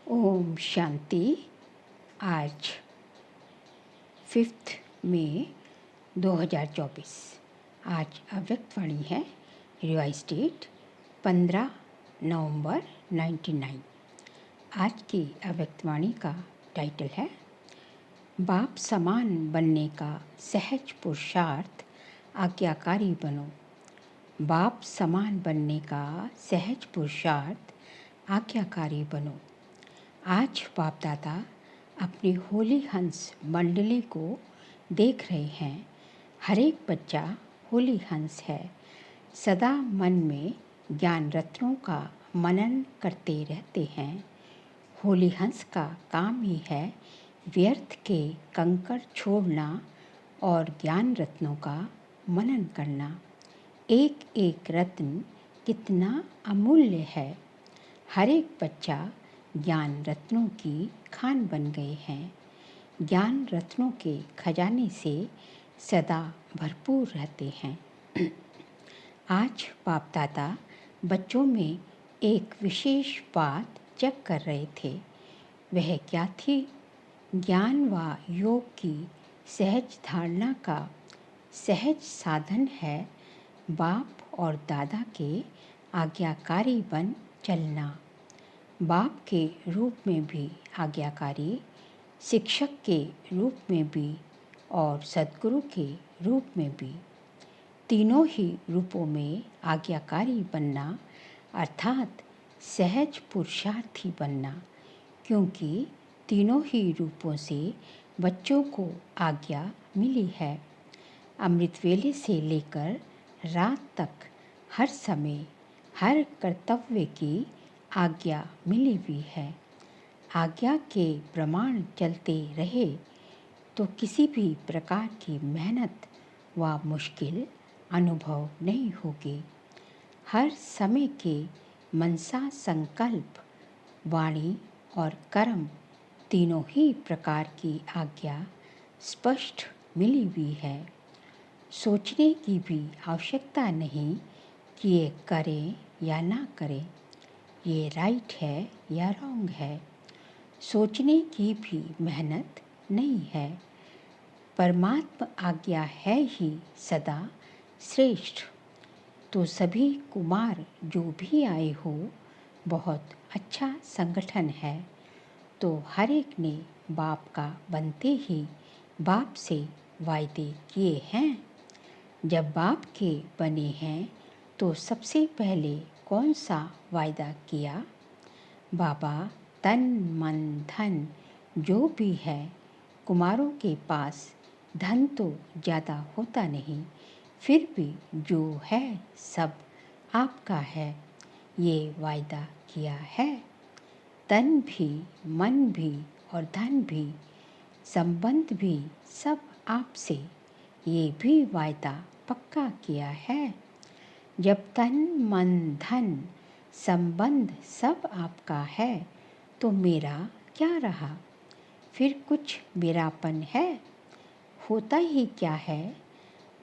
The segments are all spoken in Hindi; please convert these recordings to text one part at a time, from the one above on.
ओम शांति। आज 5 मई 2024। आज अव्यक्तवाणी है। रिवाइज डेट 15 नवंबर 99। आज की अव्यक्तवाणी का टाइटल है बाप समान बनने का सहज पुरुषार्थ आज्ञाकारी बनो। बाप समान बनने का सहज पुरुषार्थ आज्ञाकारी बनो। आज बाप दादा अपनी होली हंस मंडली को देख रहे हैं। हर एक बच्चा होली हंस है। सदा मन में ज्ञान रत्नों का मनन करते रहते हैं। होली हंस का काम ही है व्यर्थ के कंकड़ छोड़ना और ज्ञान रत्नों का मनन करना। एक एक रत्न कितना अमूल्य है। हर एक बच्चा ज्ञान रत्नों की खान बन गए हैं। ज्ञान रत्नों के खजाने से सदा भरपूर रहते हैं। आज बाप दादा बच्चों में एक विशेष बात चेक कर रहे थे। वह क्या थी? ज्ञान व योग की सहज धारणा का सहज साधन है बाप और दादा के आज्ञाकारी बन चलना। बाप के रूप में भी आज्ञाकारी, शिक्षक के रूप में भी और सद्गुरु के रूप में भी। तीनों ही रूपों में आज्ञाकारी बनना अर्थात सहज पुरुषार्थी बनना, क्योंकि तीनों ही रूपों से बच्चों को आज्ञा मिली है। अमृत वेले से लेकर रात तक हर समय हर कर्तव्य की आज्ञा मिली हुई है। आज्ञा के प्रमाण चलते रहे तो किसी भी प्रकार की मेहनत व मुश्किल अनुभव नहीं होगी। हर समय के मनसा संकल्प, वाणी और कर्म तीनों ही प्रकार की आज्ञा स्पष्ट मिली हुई है। सोचने की भी आवश्यकता नहीं कि ये करें या ना करें, ये राइट है या रॉन्ग है। सोचने की भी मेहनत नहीं है। परमात्मा आज्ञा है ही सदा श्रेष्ठ। तो सभी कुमार जो भी आए हो, बहुत अच्छा संगठन है। तो हर एक ने बाप का बनते ही बाप से वायदे किए हैं। जब बाप के बने हैं तो सबसे पहले कौन सा वायदा किया? बाबा तन मन धन जो भी है, कुमारों के पास धन तो ज़्यादा होता नहीं, फिर भी जो है सब आपका है, ये वायदा किया है। तन भी, मन भी और धन भी, संबंध भी सब आपसे, ये भी वायदा पक्का किया है। जब तन मन धन संबंध सब आपका है तो मेरा क्या रहा? फिर कुछ मेरापन है? होता ही क्या है?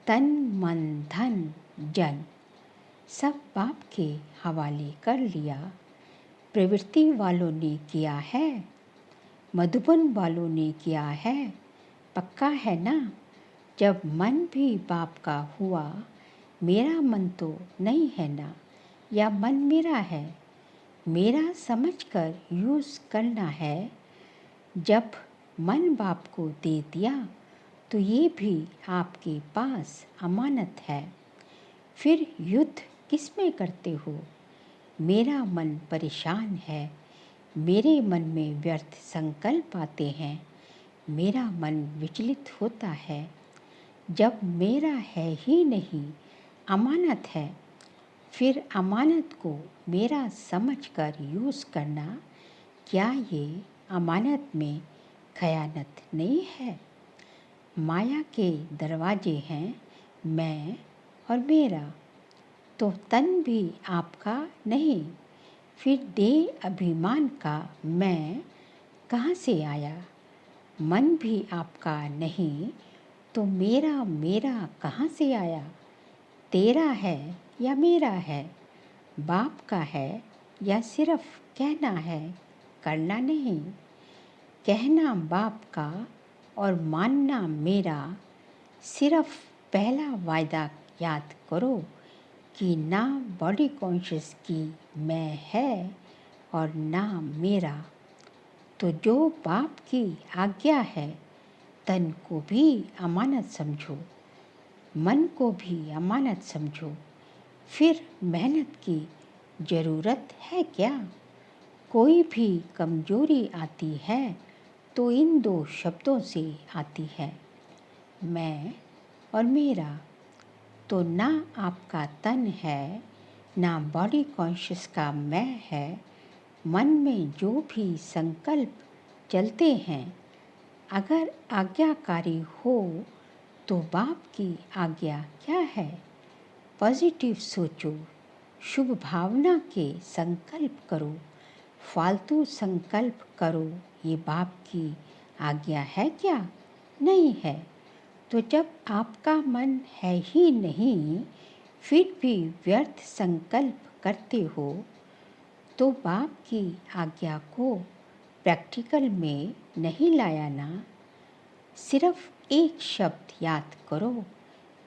तन मन धन जन सब बाप के हवाले कर लिया। प्रवृत्ति वालों ने किया है, मधुबन वालों ने किया है। पक्का है ना? जब मन भी बाप का हुआ, मेरा मन तो नहीं है ना, या मन मेरा है? मेरा समझकर यूज़ करना है। जब मन बाप को दे दिया तो ये भी आपके पास अमानत है। फिर युद्ध किस में करते हो? मेरा मन परेशान है, मेरे मन में व्यर्थ संकल्प आते हैं, मेरा मन विचलित होता है। जब मेरा है ही नहीं, अमानत है, फिर अमानत को मेरा समझकर यूज़ करना, क्या ये अमानत में खयानत नहीं है? माया के दरवाजे हैं मैं और मेरा, तो तन भी आपका नहीं, फिर देह अभिमान का मैं कहाँ से आया? मन भी आपका नहीं तो मेरा मेरा कहाँ से आया? तेरा है या मेरा है? बाप का है या सिर्फ कहना है? करना नहीं। कहना बाप का और मानना मेरा। सिर्फ पहला वायदा याद करो कि ना बॉडी कॉन्शियस की मैं है और ना मेरा। तो जो बाप की आज्ञा है, तन को भी अमानत समझो, मन को भी अमानत समझो। फिर मेहनत की ज़रूरत है क्या? कोई भी कमजोरी आती है तो इन दो शब्दों से आती है, मैं और मेरा। तो ना आपका तन है, ना बॉडी कॉन्शियस का मैं है। मन में जो भी संकल्प चलते हैं, अगर आज्ञाकारी हो तो बाप की आज्ञा क्या है? पॉजिटिव सोचो, शुभ भावना के संकल्प करो। फालतू संकल्प करो, ये बाप की आज्ञा है क्या? नहीं है। तो जब आपका मन है ही नहीं, फिर भी व्यर्थ संकल्प करते हो, तो बाप की आज्ञा को प्रैक्टिकल में नहीं लाया ना। सिर्फ एक शब्द याद करो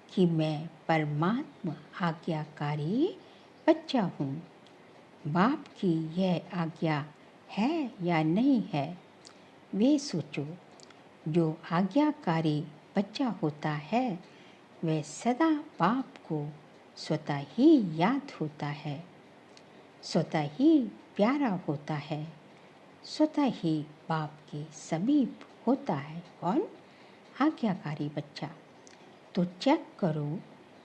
कि मैं परमात्मा आज्ञाकारी बच्चा हूँ। बाप की यह आज्ञा है या नहीं है, वे सोचो। जो आज्ञाकारी बच्चा होता है, वह सदा बाप को स्वतः ही याद होता है, स्वतः ही प्यारा होता है, स्वतः ही बाप के समीप होता है। कौन? आज्ञाकारी बच्चा। तो चेक करो,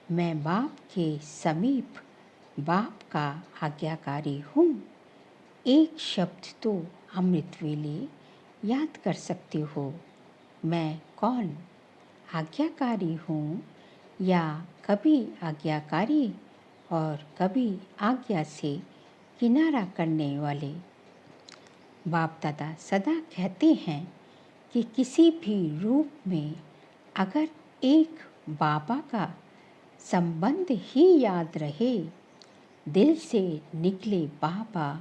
मैं बाप के समीप, बाप का आज्ञाकारी हूँ। एक शब्द तो अमृत वेले याद कर सकते हो, मैं कौन? आज्ञाकारी हूँ या कभी आज्ञाकारी और कभी आज्ञा से किनारा करने वाले। बाप दादा सदा कहते हैं कि किसी भी रूप में अगर एक बाबा का संबंध ही याद रहे, दिल से निकले बाबा,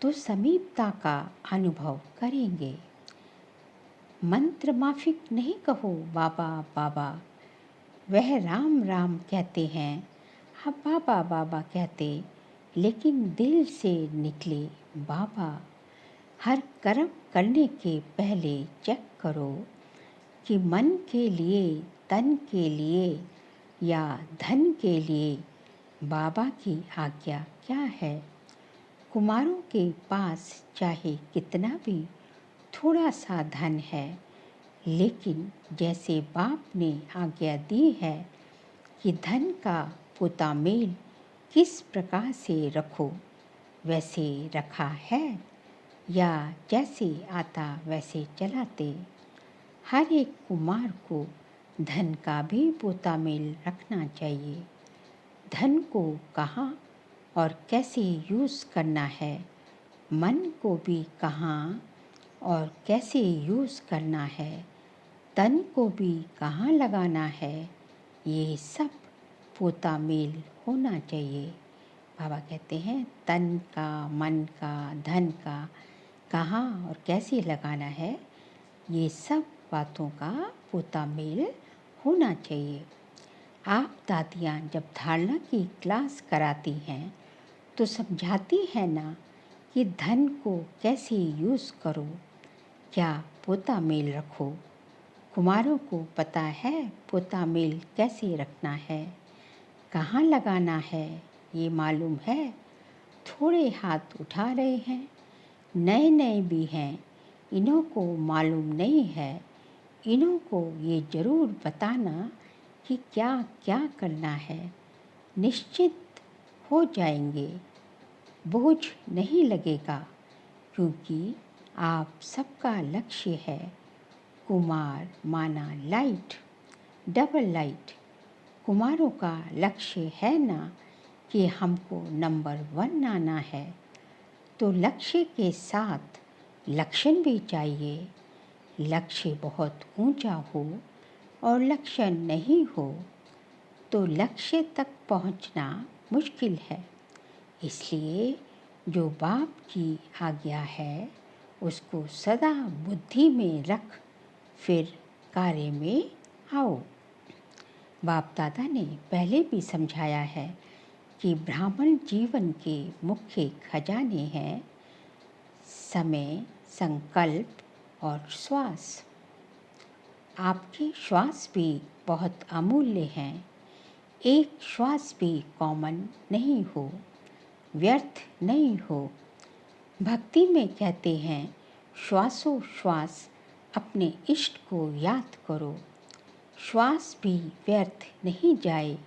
तो समीपता का अनुभव करेंगे। मंत्र माफिक नहीं कहो बाबा बाबा, वह राम राम कहते हैं, आप बाबा बाबा कहते, लेकिन दिल से निकले बाबा। हर कर्म करने के पहले चेक करो कि मन के लिए, तन के लिए या धन के लिए बाबा की आज्ञा क्या है। कुमारों के पास चाहे कितना भी थोड़ा सा धन है, लेकिन जैसे बाप ने आज्ञा दी है कि धन का पोता मेल किस प्रकार से रखो, वैसे रखा है या जैसे आता वैसे चलाते। हर एक कुमार को धन का भी पोता मेल रखना चाहिए। धन को कहाँ और कैसे यूज़ करना है, मन को भी कहाँ और कैसे यूज़ करना है, तन को भी कहाँ लगाना है, ये सब पोता मेल होना चाहिए। बाबा कहते हैं तन का, मन का, धन का कहाँ और कैसे लगाना है, ये सब बातों का पोता मेल होना चाहिए। आप दादियाँ जब धारणा की क्लास कराती हैं तो समझाती हैं ना कि धन को कैसे यूज़ करो, क्या पोता मेल रखो। कुमारों को पता है पोता मेल कैसे रखना है, कहाँ लगाना है, ये मालूम है। थोड़े हाथ उठा रहे हैं, नए नए भी हैं, इन्हों को मालूम नहीं है। इन्हों को ये ज़रूर बताना कि क्या क्या करना है, निश्चित हो जाएंगे, बोझ नहीं लगेगा, क्योंकि आप सबका लक्ष्य है कुमार माना लाइट, डबल लाइट। कुमारों का लक्ष्य है ना कि हमको नंबर 1 आना है, तो लक्ष्य के साथ लक्षण भी चाहिए। लक्ष्य बहुत ऊंचा हो और लक्षण नहीं हो तो लक्ष्य तक पहुंचना मुश्किल है। इसलिए जो बाप की आज्ञा है उसको सदा बुद्धि में रख, फिर कार्य में आओ। बाप दादा ने पहले भी समझाया है कि ब्राह्मण जीवन के मुख्य खजाने हैं समय, संकल्प और श्वास। आपके श्वास भी बहुत अमूल्य हैं। एक श्वास भी कॉमन नहीं हो, व्यर्थ नहीं हो। भक्ति में कहते हैं श्वासोश्वास अपने इष्ट को याद करो। श्वास भी व्यर्थ नहीं जाए।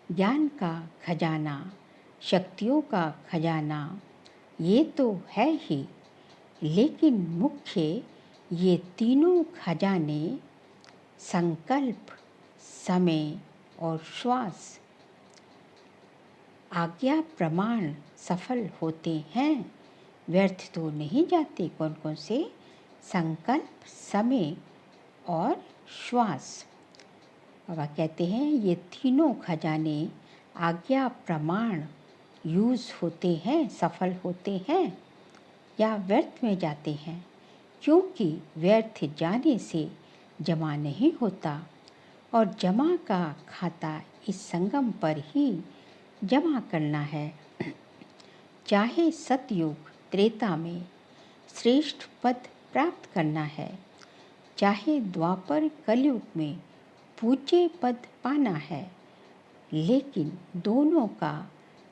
ज्ञान का खजाना, शक्तियों का खजाना ये तो है ही, लेकिन मुख्य ये तीनों खजाने संकल्प, समय और श्वास आज्ञा प्रमाण सफल होते हैं, व्यर्थ तो नहीं जाते। कौन कौन से? संकल्प, समय और श्वास। बाबा कहते हैं ये तीनों खजाने आज्ञा प्रमाण यूज़ होते हैं, सफल होते हैं या व्यर्थ में जाते हैं, क्योंकि व्यर्थ जाने से जमा नहीं होता और जमा का खाता इस संगम पर ही जमा करना है। चाहे सतयुग त्रेता में श्रेष्ठ पद प्राप्त करना है, चाहे द्वापर कलयुग में पूज्य पद पाना है, लेकिन दोनों का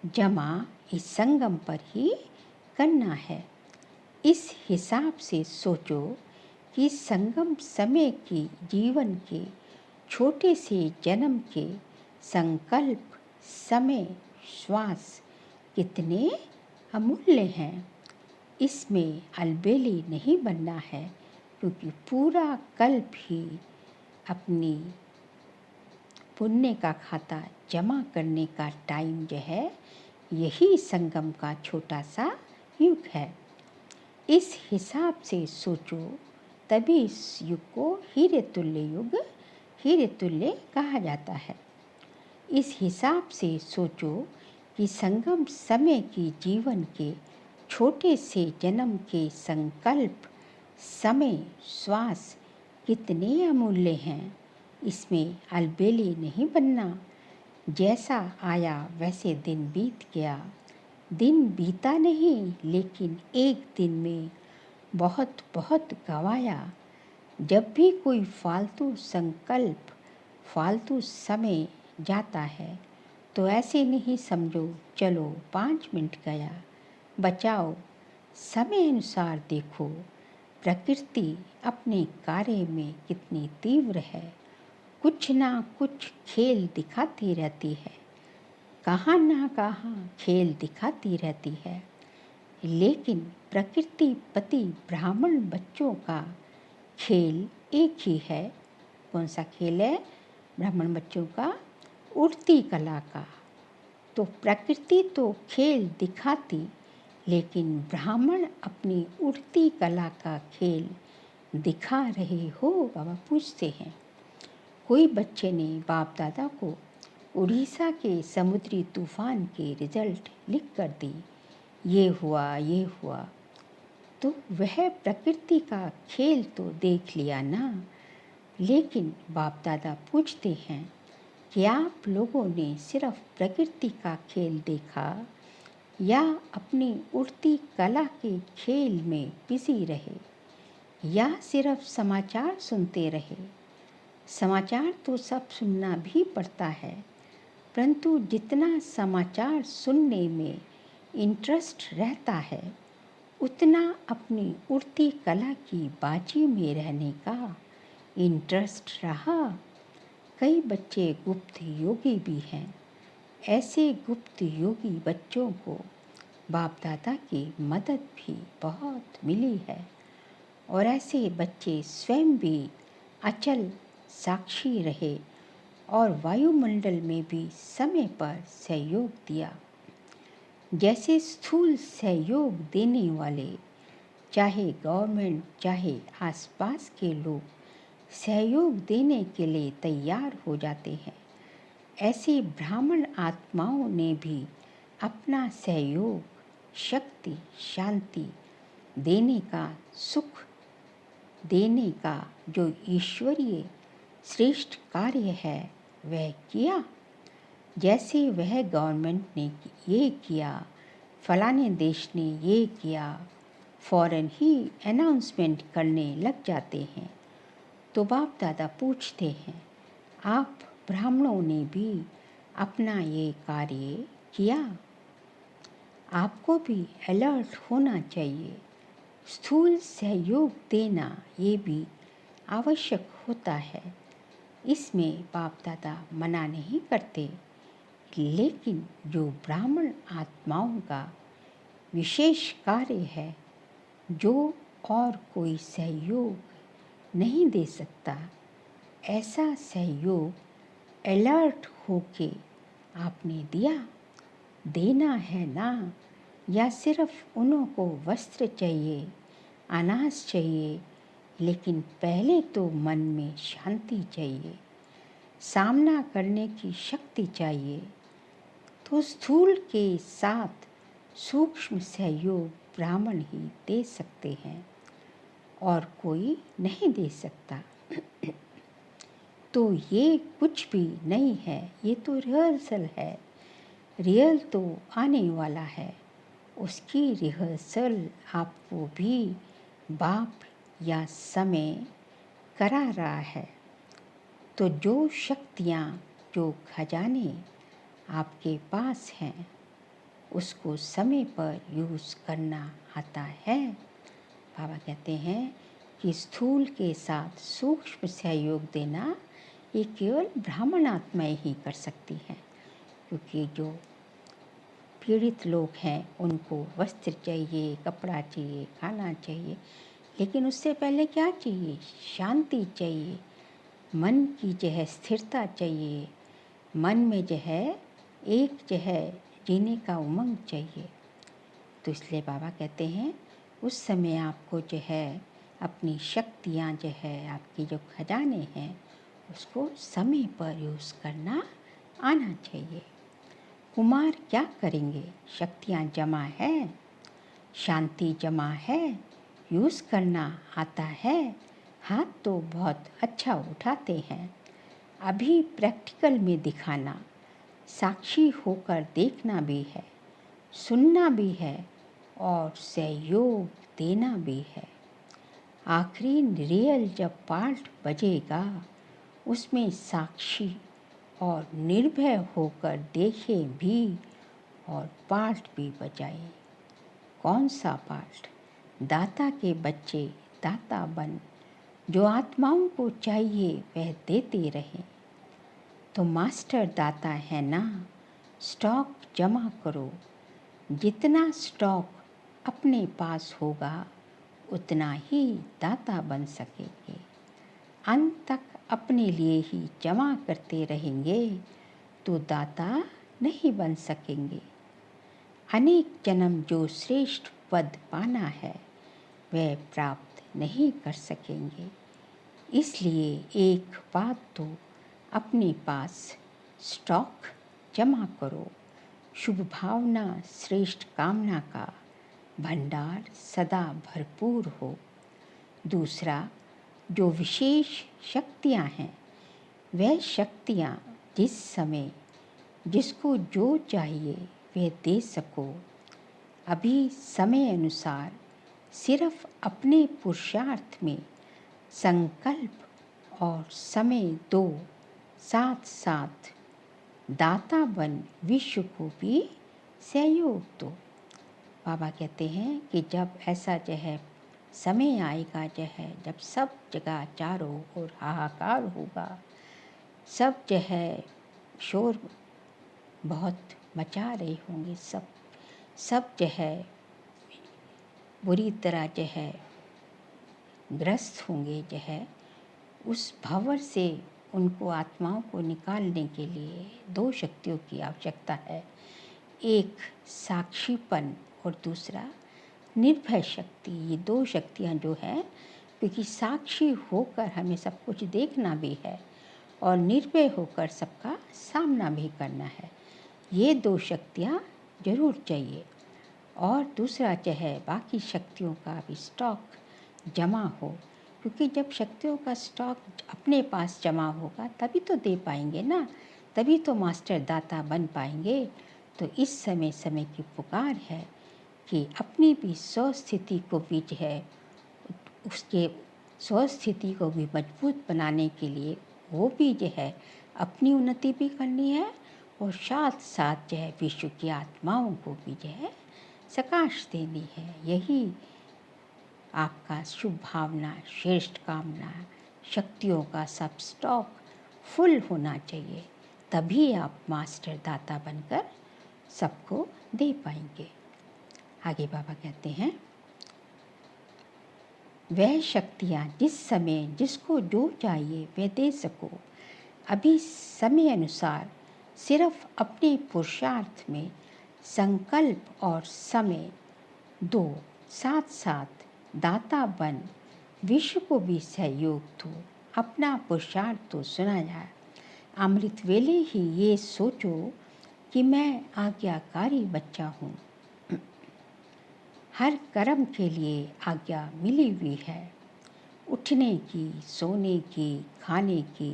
जमा इस संगम पर ही करना है। इस हिसाब से सोचो कि संगम समय की जीवन के छोटे से जन्म के संकल्प, समय, श्वास कितने अमूल्य हैं। इसमें अलबेली नहीं बनना है, क्योंकि पूरा कल्प ही अपनी पुण्य का खाता जमा करने का टाइम जो है, यही संगम का छोटा सा युग है। इस हिसाब से सोचो, तभी इस युग को हीरे तुल्य युग, हीरे तुल्य कहा जाता है। इस हिसाब से सोचो कि संगम समय की जीवन के छोटे से जन्म के संकल्प, समय, श्वास कितने अमूल्य हैं। इसमें अलबेली नहीं बनना। जैसा आया वैसे दिन बीत गया। दिन बीता नहीं, लेकिन एक दिन में बहुत बहुत गंवाया। जब भी कोई फालतू संकल्प, फालतू समय जाता है तो ऐसे नहीं समझो चलो 5 मिनट गया, बचाओ। समय अनुसार देखो प्रकृति अपने कार्य में कितनी तीव्र है। कुछ ना कुछ खेल दिखाती रहती है, कहाँ ना कहाँ खेल दिखाती रहती है। लेकिन प्रकृति पति ब्राह्मण बच्चों का खेल एक ही है। कौन सा खेल है ब्राह्मण बच्चों का? उड़ती कला का। तो प्रकृति तो खेल दिखाती, लेकिन ब्राह्मण अपनी उड़ती कला का खेल दिखा रहे हो? बाबा पूछते हैं। कोई बच्चे ने बाप दादा को उड़ीसा के समुद्री तूफान के रिजल्ट लिख कर दी, ये हुआ, तो वह प्रकृति का खेल तो देख लिया ना। लेकिन बाप दादा पूछते हैं कि आप लोगों ने सिर्फ प्रकृति का खेल देखा या अपनी उड़ती कला के खेल में बिजी रहे, या सिर्फ समाचार सुनते रहे? समाचार तो सब सुनना भी पड़ता है, परंतु जितना समाचार सुनने में इंटरेस्ट रहता है, उतना अपनी उड़ती कला की बाजी में रहने का इंटरेस्ट रहा। कई बच्चे गुप्त योगी भी हैं। ऐसे गुप्त योगी बच्चों को बाप दादा की मदद भी बहुत मिली है, और ऐसे बच्चे स्वयं भी अचल साक्षी रहे और वायुमंडल में भी समय पर सहयोग दिया। जैसे स्थूल सहयोग देने वाले, चाहे गवर्नमेंट चाहे आसपास के लोग, सहयोग देने के लिए तैयार हो जाते हैं, ऐसे ब्राह्मण आत्माओं ने भी अपना सहयोग, शक्ति, शांति देने का, सुख देने का जो ईश्वरीय श्रेष्ठ कार्य है वह किया। जैसे वह गवर्नमेंट ने ये किया, फलाने देश ने ये किया, फ़ौरन ही अनाउंसमेंट करने लग जाते हैं। तो बाप दादा पूछते हैं, आप ब्राह्मणों ने भी अपना ये कार्य किया? आपको भी अलर्ट होना चाहिए। स्थूल सहयोग देना ये भी आवश्यक होता है। इसमें बाप दादा मना नहीं करते, लेकिन जो ब्राह्मण आत्माओं का विशेष कार्य है, जो और कोई सहयोग नहीं दे सकता, ऐसा सहयोग अलर्ट होके आपने दिया। देना है ना, या सिर्फ उन्हों को वस्त्र चाहिए, अनाज चाहिए, लेकिन पहले तो मन में शांति चाहिए, सामना करने की शक्ति चाहिए। तो स्थूल के साथ सूक्ष्म सहयोग ब्राह्मण ही दे सकते हैं और कोई नहीं दे सकता। तो ये कुछ भी नहीं है, ये तो रिहर्सल है। रियल तो आने वाला है, उसकी रिहर्सल आपको भी बाप या समय करा रहा है। तो जो शक्तियाँ, जो खजाने आपके पास हैं, उसको समय पर यूज़ करना आता है। बाबा कहते हैं कि स्थूल के साथ सूक्ष्म सहयोग देना ये केवल ब्राह्मण आत्माएं ही कर सकती हैं, क्योंकि जो पीड़ित लोग हैं उनको वस्त्र चाहिए, कपड़ा चाहिए, खाना चाहिए, लेकिन उससे पहले क्या चाहिए? शांति चाहिए, मन की जो है स्थिरता चाहिए, मन में जो है एक जो है जीने का उमंग चाहिए। तो इसलिए बाबा कहते हैं उस समय आपको जो है अपनी शक्तियाँ जो है, आपकी जो खजाने हैं, उसको समय पर यूज़ करना आना चाहिए। कुमार क्या करेंगे? शक्तियाँ जमा है, शांति जमा है, यूज़ करना आता है, हाथ तो बहुत अच्छा उठाते हैं। अभी प्रैक्टिकल में दिखाना, साक्षी होकर देखना भी है, सुनना भी है और सहयोग देना भी है। आखिरी रियल जब पार्ट बजेगा, उसमें साक्षी और निर्भय होकर देखें भी और पार्ट भी बजाएं। कौन सा पार्ट? दाता के बच्चे दाता बन, जो आत्माओं को चाहिए वह देते रहें। तो मास्टर दाता है ना, स्टॉक जमा करो। जितना स्टॉक अपने पास होगा उतना ही दाता बन सकेंगे। अंत तक अपने लिए ही जमा करते रहेंगे तो दाता नहीं बन सकेंगे। अनेक जन्म जो श्रेष्ठ पद पाना है वह प्राप्त नहीं कर सकेंगे। इसलिए एक बात तो अपने पास स्टॉक जमा करो। शुभ भावना, श्रेष्ठ कामना का भंडार सदा भरपूर हो। दूसरा, जो विशेष शक्तियाँ हैं, वह शक्तियाँ जिस समय जिसको जो चाहिए वह दे सको। अभी समय अनुसार सिर्फ अपने पुरुषार्थ में संकल्प और समय दो, साथ साथ दाता बन विश्व को भी सहयोग दो। बाबा कहते हैं कि जब ऐसा जो है समय आएगा, जो है जब सब जगह चारों ओर हाहाकार होगा, सब जो है शोर बहुत मचा रहे होंगे, सब जो है बुरी तरह जो है ग्रस्त होंगे, जो है उस भंवर से उनको आत्माओं को निकालने के लिए दो शक्तियों की आवश्यकता है। एक साक्षीपन और दूसरा निर्भय शक्ति। ये दो शक्तियाँ जो हैं, क्योंकि साक्षी होकर हमें सब कुछ देखना भी है और निर्भय होकर सबका सामना भी करना है। ये दो शक्तियाँ जरूर चाहिए। और दूसरा जो है बाकी शक्तियों का भी स्टॉक जमा हो, क्योंकि जब शक्तियों का स्टॉक अपने पास जमा होगा तभी तो दे पाएंगे ना, तभी तो मास्टर दाता बन पाएंगे। तो इस समय की पुकार है कि अपनी भी स्वस्थिति को भी जो है उसके स्वस्थिति को भी मजबूत बनाने के लिए वो भी जो है अपनी उन्नति भी करनी है और साथ साथ जो है विश्व की आत्माओं को भी जो है सकाश देनी है। यही आपका शुभ भावना, श्रेष्ठ कामना, शक्तियों का सब स्टॉक फुल होना चाहिए, तभी आप मास्टर दाता बनकर सबको दे पाएंगे। आगे बाबा कहते हैं, वह शक्तियाँ जिस समय जिसको जो चाहिए वह दे सको, अभी समय अनुसार सिर्फ अपने पुरुषार्थ में संकल्प और समय दो, साथ साथ दाता बन विश्व को भी सहयोग दो। अपना पुरुषार्थ तो सुना जाए, अमृत वेले ही ये सोचो कि मैं आज्ञाकारी बच्चा हूँ। हर कर्म के लिए आज्ञा मिली हुई है, उठने की, सोने की, खाने की,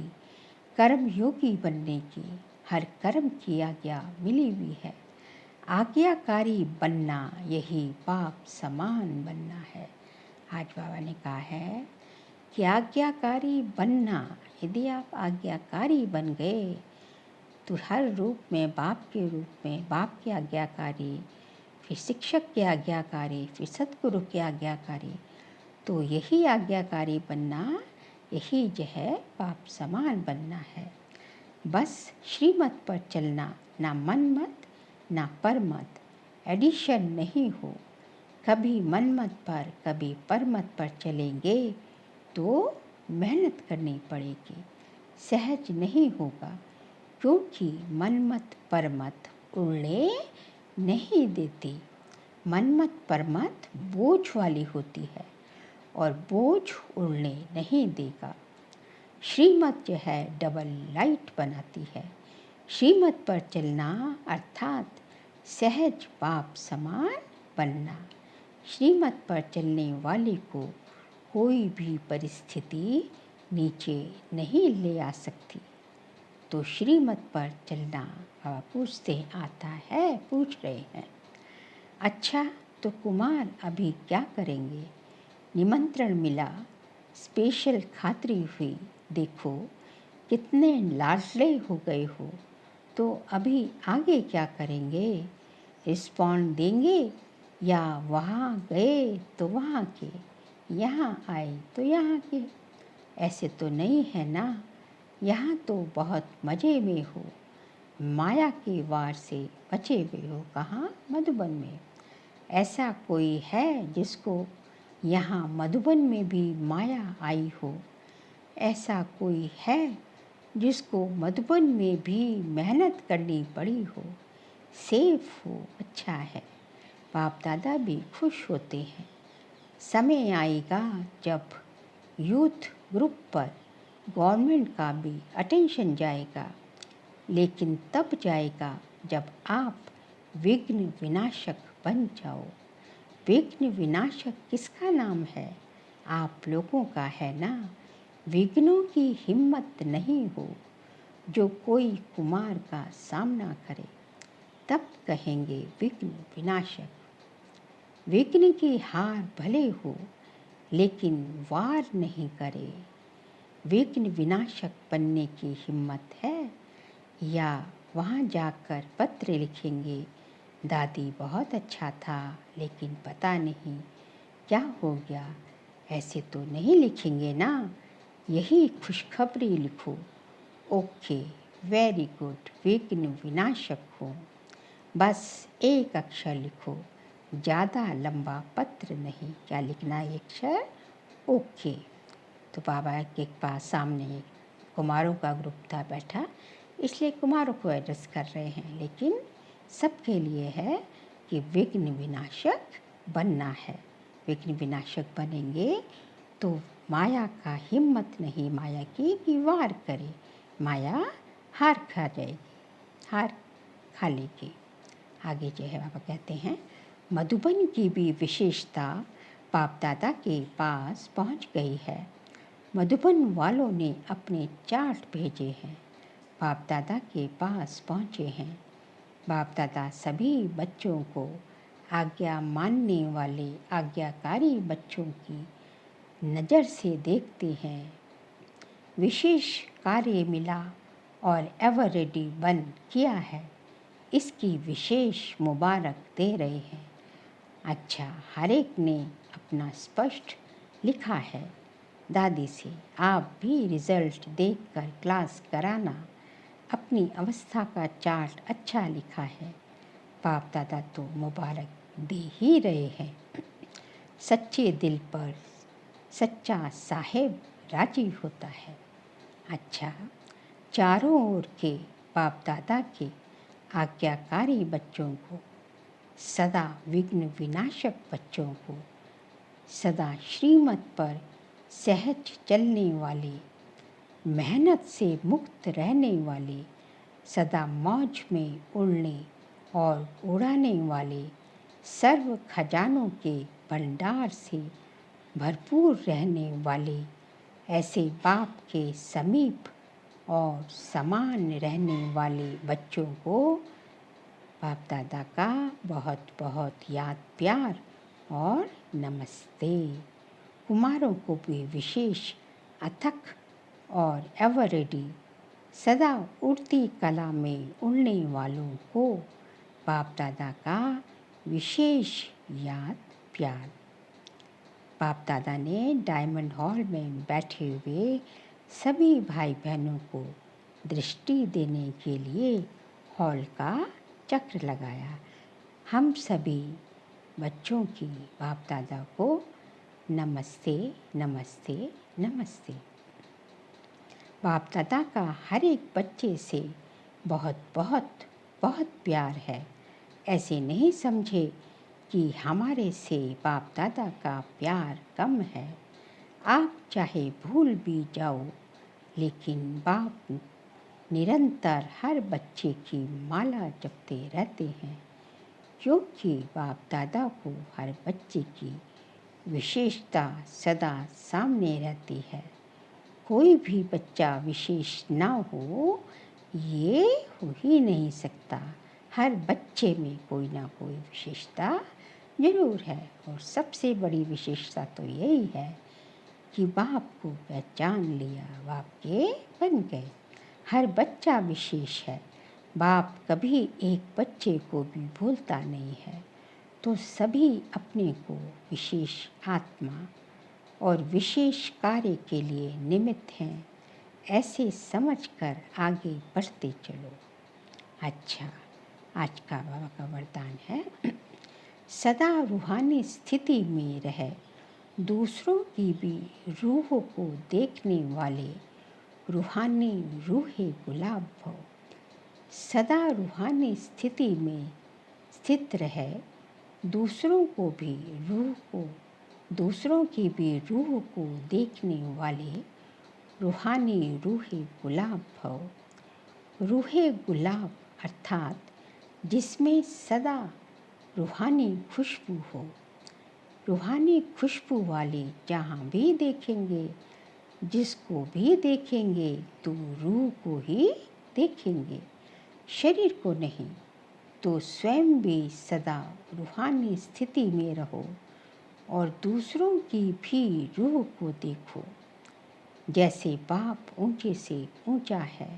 कर्म योगी बनने की, हर कर्म की आज्ञा मिली हुई है। आज्ञाकारी बनना यही बाप समान बनना है। आज बाबा ने कहा है कि आज्ञाकारी बनना, यदि आप आज्ञाकारी बन गए तो हर रूप में बाप के रूप में, बाप के आज्ञाकारी, फिर शिक्षक के आज्ञाकारी, फिर सतगुरु के आज्ञाकारी, तो यही आज्ञाकारी बनना, यही जो है बाप समान बनना है। बस श्रीमत पर चलना, ना मनमत ना परमत, एडिशन नहीं हो। कभी मनमत पर कभी परमत पर चलेंगे तो मेहनत करनी पड़ेगी, सहज नहीं होगा, क्योंकि मनमत परमत उड़ने नहीं देती। मनमत परमत बोझ वाली होती है और बोझ उड़ने नहीं देगा। श्रीमत जो है डबल लाइट बनाती है। श्रीमत पर चलना अर्थात सहज बाप समान बनना। श्रीमत पर चलने वाले को कोई भी परिस्थिति नीचे नहीं ले आ सकती। तो श्रीमत पर चलना, बाबा पूछते हैं, आता है, पूछ रहे हैं, अच्छा तो कुमार अभी क्या करेंगे? निमंत्रण मिला, स्पेशल खातिरी हुई, देखो कितने लाडले हो गए हो, तो अभी आगे क्या करेंगे? रिस्पॉन्ड देंगे या वहाँ गए तो वहाँ के, यहाँ आए तो यहाँ के? ऐसे तो नहीं है ना, यहाँ तो बहुत मज़े में हो, माया के वार से बचे हुए हो। कहाँ? मधुबन में। ऐसा कोई है जिसको यहाँ मधुबन में भी माया आई हो? ऐसा कोई है जिसको मधुबन में भी मेहनत करनी पड़ी हो? सेफ हो, अच्छा है, बाप दादा भी खुश होते हैं। समय आएगा जब यूथ ग्रुप पर गवर्नमेंट का भी अटेंशन जाएगा, लेकिन तब जाएगा जब आप विघ्न विनाशक बन जाओ। विघ्न विनाशक किसका नाम है? आप लोगों का है ना। विघ्नों की हिम्मत नहीं हो जो कोई कुमार का सामना करे, तब कहेंगे विघ्न विनाशक। विघ्न की हार भले हो लेकिन वार नहीं करे। विघ्न विनाशक बनने की हिम्मत है या वहाँ जाकर पत्र लिखेंगे, दादी बहुत अच्छा था लेकिन पता नहीं क्या हो गया? ऐसे तो नहीं लिखेंगे ना, यही खुशखबरी लिखो। ओके, वेरी गुड, विघ्न विनाशक हो। बस एक अक्षर लिखो, ज़्यादा लंबा पत्र नहीं। क्या लिखना है? अक्षर ओके। तो बाबा के पास सामने कुमारों का ग्रुप था बैठा, इसलिए कुमारों को एड्रेस कर रहे हैं, लेकिन सबके लिए है कि विघ्न विनाशक बनना है। विघ्न विनाशक बनेंगे तो माया का हिम्मत नहीं माया की कि वार करे, माया हार खा जाएगी, हार खा लेगी। आगे जो है बाबा कहते हैं, मधुबन की भी विशेषता बाप दादा के पास पहुंच गई है। मधुबन वालों ने अपने चार्ट भेजे हैं, बाप दादा के पास पहुँचे हैं। बाप दादा सभी बच्चों को आज्ञा मानने वाले आज्ञाकारी बच्चों की नज़र से देखते हैं। विशेष कार्य मिला और एवर रेडी बन किया है, इसकी विशेष मुबारक दे रहे हैं। अच्छा, हर एक ने अपना स्पष्ट लिखा है। दादी से आप भी रिज़ल्ट देखकर क्लास कराना। अपनी अवस्था का चार्ट अच्छा लिखा है। बाप दादा तो मुबारक दे ही रहे हैं। सच्चे दिल पर सच्चा साहेब राजी होता है। अच्छा, चारों ओर के बाप दादा के आज्ञाकारी बच्चों को, सदा विघ्न विनाशक बच्चों को, सदा श्रीमत पर सहज चलने वाले, मेहनत से मुक्त रहने वाले, सदा मौज में उड़ने और उड़ाने वाले, सर्व खजानों के भंडार से भरपूर रहने वाले, ऐसे बाप के समीप और समान रहने वाले बच्चों को बाप दादा का बहुत बहुत याद प्यार और नमस्ते। कुमारों को भी विशेष अथक और एवर रेडी सदा उड़ती कला में उड़ने वालों को बाप दादा का विशेष याद प्यार। बाप दादा ने डायमंड हॉल में बैठे हुए सभी भाई बहनों को दृष्टि देने के लिए हॉल का चक्र लगाया। हम सभी बच्चों की बाप दादा को नमस्ते नमस्ते नमस्ते। बाप दादा का हर एक बच्चे से बहुत बहुत बहुत प्यार है। ऐसे नहीं समझे कि हमारे से बाप दादा का प्यार कम है। आप चाहे भूल भी जाओ, लेकिन बाप निरंतर हर बच्चे की माला जपते रहते हैं, क्योंकि बाप दादा को हर बच्चे की विशेषता सदा सामने रहती है। कोई भी बच्चा विशेष ना हो, ये हो ही नहीं सकता। हर बच्चे में कोई ना कोई विशेषता ज़रूर है, और सबसे बड़ी विशेषता तो यही है कि बाप को पहचान लिया, बाप के बन गए। हर बच्चा विशेष है। बाप कभी एक बच्चे को भी भूलता नहीं है। तो सभी अपने को विशेष आत्मा और विशेष कार्य के लिए निमित्त हैं, ऐसे समझकर आगे बढ़ते चलो। अच्छा, आज का बाबा का वरदान है, सदा रूहानी स्थिति में रहे, दूसरों की भी रूह को देखने वाले रूहानी रूहे गुलाब भव। सदा रूहानी स्थिति में स्थित रहे, दूसरों की भी रूह को देखने वाले रूहानी रूहे गुलाब भव। रूहे गुलाब अर्थात जिसमें सदा रूहानी खुशबू हो। रूहानी खुशबू वाले जहाँ भी देखेंगे, जिसको भी देखेंगे, तो रूह को ही देखेंगे, शरीर को नहीं। तो स्वयं भी सदा रूहानी स्थिति में रहो और दूसरों की भी रूह को देखो। जैसे बाप ऊंचे से ऊंचा है,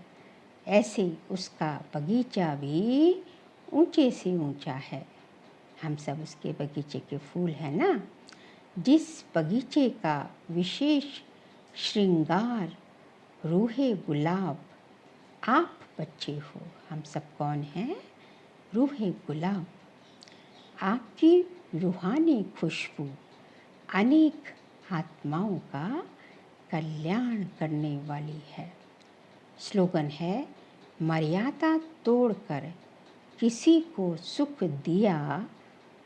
ऐसे उसका बगीचा भी ऊंचे से ऊंचा है। हम सब उसके बगीचे के फूल हैं ना। जिस बगीचे का विशेष श्रृंगार रूहे गुलाब, आप बच्चे हो। हम सब कौन हैं? रूहे गुलाब। आपकी रूहानी खुशबू अनेक आत्माओं का कल्याण करने वाली है। स्लोगन है, मर्यादा तोड़कर किसी को सुख दिया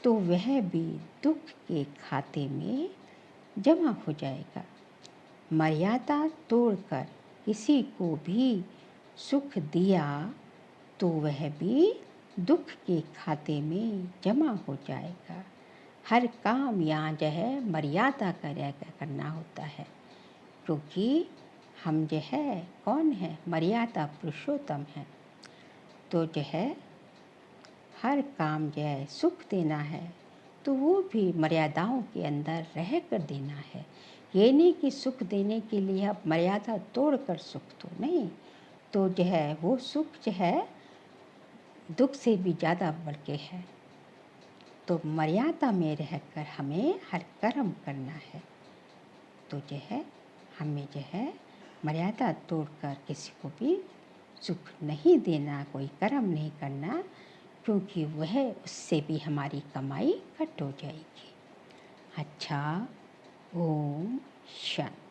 तो वह भी दुख के खाते में जमा हो जाएगा। मर्यादा तोड़कर किसी को भी सुख दिया तो वह भी दुख के खाते में जमा हो जाएगा। हर काम यहाँ जो है मर्यादा करना होता है, क्योंकि हम जो है कौन है, मर्यादा पुरुषोत्तम है। तो जो है हर काम जो है सुख देना है तो वो भी मर्यादाओं के अंदर रह कर देना है। ये नहीं कि सुख देने के लिए अब मर्यादा तोड़कर सुख तो नहीं, तो जो है वो सुख जो है दुख से भी ज़्यादा बढ़ के है। तो मर्यादा में रहकर हमें हर कर्म करना है। तो जो है हमें जो है मर्यादा तोड़कर किसी को भी सुख नहीं देना, कोई कर्म नहीं करना, क्योंकि वह उससे भी हमारी कमाई कट हो जाएगी। अच्छा, ओम शांति।